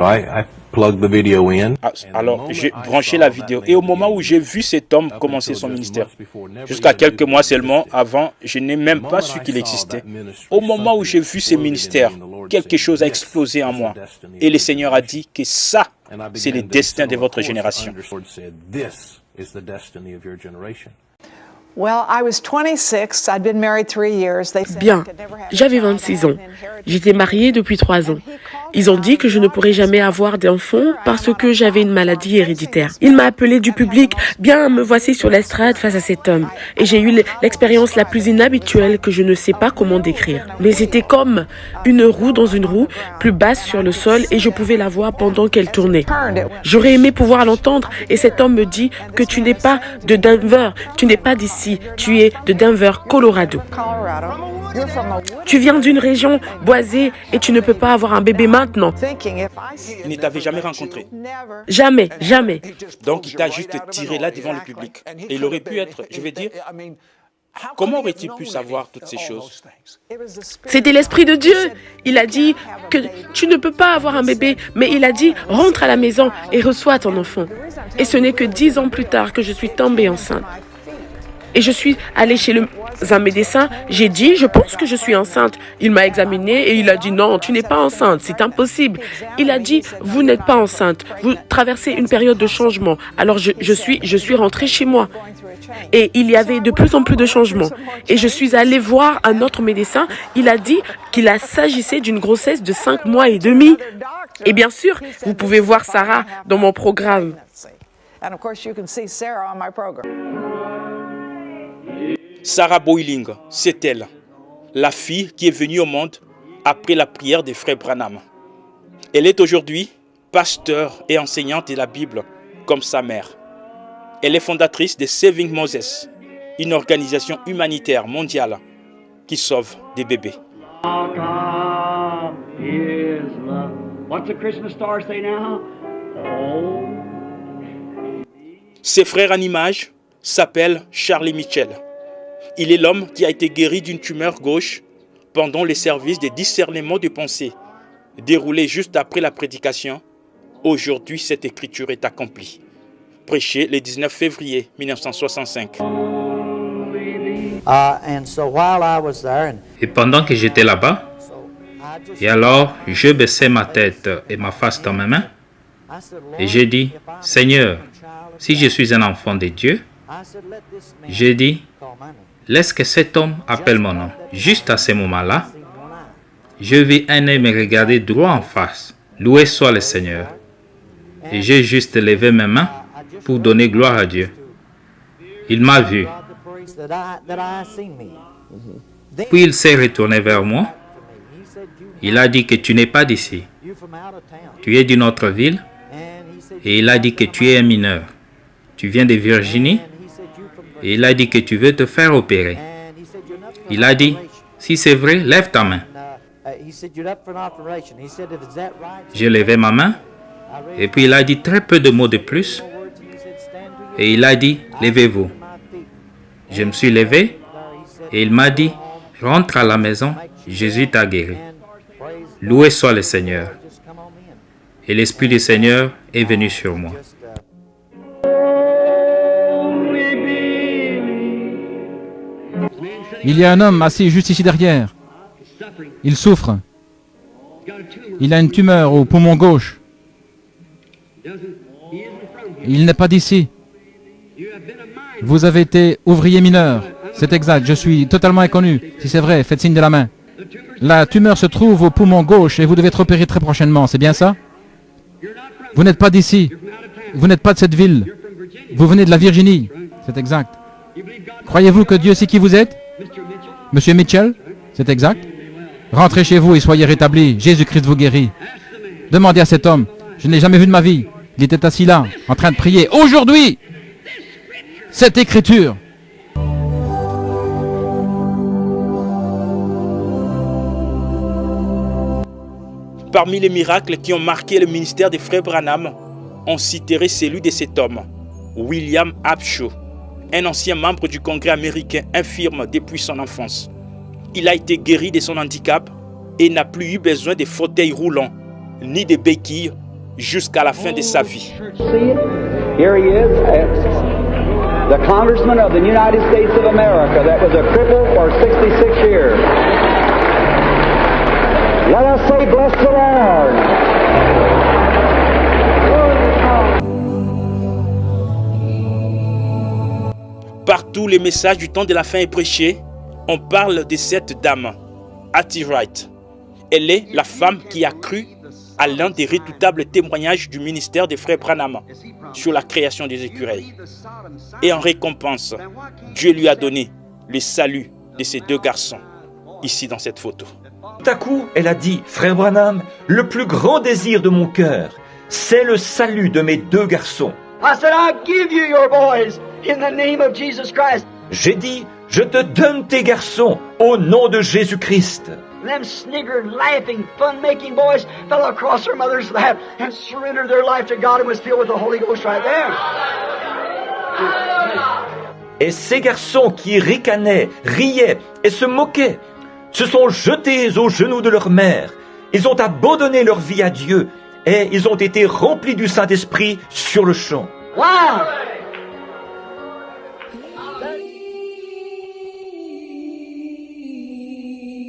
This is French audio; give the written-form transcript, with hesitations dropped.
I plugged the video in. Alors, j'ai branché la vidéo. Et au moment où j'ai vu cet homme commencer son ministère, jusqu'à quelques mois seulement avant, je n'ai même pas su qu'il existait. Au moment où j'ai vu ce ministère, quelque chose a explosé en moi. Et le Seigneur a dit que ça, c'est le destin de votre génération. Bien, j'avais 26 ans. J'étais mariée depuis 3 ans. Ils ont dit que je ne pourrais jamais avoir d'enfant parce que j'avais une maladie héréditaire. Il m'a appelé du public. Bien, me voici sur l'estrade face à cet homme. Et j'ai eu l'expérience la plus inhabituelle que je ne sais pas comment décrire. Mais c'était comme une roue dans une roue, plus basse sur le sol et je pouvais la voir pendant qu'elle tournait. J'aurais aimé pouvoir l'entendre et cet homme me dit que tu n'es pas de Denver, tu n'es pas d'ici, tu es de Denver, Colorado. Tu viens d'une région boisée et tu ne peux pas avoir un bébé maintenant. Il ne t'avait jamais rencontré. Jamais, jamais. Donc il t'a juste tiré là devant le public. Et il aurait pu être, je vais dire, comment aurait-il pu savoir toutes ces choses? C'était l'Esprit de Dieu. Il a dit que tu ne peux pas avoir un bébé, mais il a dit rentre à la maison et reçois ton enfant. Et ce n'est que 10 ans plus tard que je suis tombée enceinte. Et je suis allée chez un médecin, j'ai dit, je pense que je suis enceinte. Il m'a examinée et il a dit, non, tu n'es pas enceinte, c'est impossible. Il a dit, vous n'êtes pas enceinte, vous traversez une période de changement. Alors je suis rentrée chez moi. Et il y avait de plus en plus de changements. Et je suis allée voir un autre médecin, il a dit qu'il s'agissait d'une grossesse de 5 mois et demi. Et bien sûr, vous pouvez voir Sarah dans mon programme. Sarah Boiling, c'est elle, la fille qui est venue au monde après la prière des frères Branham. Elle est aujourd'hui pasteur et enseignante de la Bible comme sa mère. Elle est fondatrice de Saving Moses, une organisation humanitaire mondiale qui sauve des bébés. Ses frères en image s'appellent Charlie Mitchell. Il est l'homme qui a été guéri d'une tumeur gauche pendant les services de discernement de pensée, déroulé juste après la prédication. Aujourd'hui, cette écriture est accomplie. Prêché le 19 février 1965. Et pendant que j'étais là-bas, et alors je baissais ma tête et ma face dans mes mains, et j'ai dit, Seigneur, si je suis un enfant de Dieu, j'ai dit, laisse que cet homme appelle mon nom. Juste à ce moment-là, je vis un homme me regarder droit en face. Loué soit le Seigneur. Et j'ai juste levé mes mains pour donner gloire à Dieu. Il m'a vu. Puis il s'est retourné vers moi. Il a dit que tu n'es pas d'ici. Tu es d'une autre ville. Et il a dit que tu es un mineur. Tu viens de Virginie. Et il a dit que tu veux te faire opérer. Il a dit, si c'est vrai, lève ta main. J'ai levé ma main. Et puis il a dit très peu de mots de plus. Et il a dit, levez-vous. Je me suis levé. Et il m'a dit, rentre à la maison, Jésus t'a guéri. Loué soit le Seigneur. Et l'Esprit du Seigneur est venu sur moi. Il y a un homme assis juste ici derrière. Il souffre. Il a une tumeur au poumon gauche. Il n'est pas d'ici. Vous avez été ouvrier mineur. C'est exact, je suis totalement inconnu. Si c'est vrai, faites signe de la main. La tumeur se trouve au poumon gauche et vous devez être opéré très prochainement, c'est bien ça? Vous n'êtes pas d'ici. Vous n'êtes pas de cette ville. Vous venez de la Virginie. C'est exact. Croyez-vous que Dieu sait qui vous êtes? Monsieur Mitchell? C'est exact. Rentrez chez vous et soyez rétablis. Jésus-Christ vous guérit. Demandez à cet homme. Je ne l'ai jamais vu de ma vie. Il était assis là, en train de prier. Aujourd'hui, cette écriture. Parmi les miracles qui ont marqué le ministère des frères Branham, on citerait celui de cet homme, William Upshaw, un ancien membre du Congrès américain infirme depuis son enfance. Il a été guéri de son handicap et n'a plus eu besoin de fauteuils roulants, ni de béquilles jusqu'à la fin de sa vie. Here he is, the Congressman of the United States of America that was a cripple for 66 years. Let us say, bless the Lord. Partout, les messages du temps de la fin est prêché. On parle de cette dame, Hattie Wright. Elle est la femme qui a cru à l'un des redoutables témoignages du ministère des frères Branham sur la création des écureuils. Et en récompense, Dieu lui a donné le salut de ces deux garçons, ici dans cette photo. Tout à coup, elle a dit, frère Branham, le plus grand désir de mon cœur, c'est le salut de mes deux garçons. I said, I give you your boys in the name of Jesus Christ. J'ai dit, je te donne tes garçons au nom de Jésus-Christ. Them sniggered, laughing, fun-making boys fell across their mother's lap and surrendered their life to God and was filled with the Holy Ghost right there. Et ces garçons qui ricanaient, riaient et se moquaient, se sont jetés aux genoux de leur mère. Ils ont abandonné leur vie à Dieu et ils ont été remplis du Saint-Esprit sur le champ. Wow!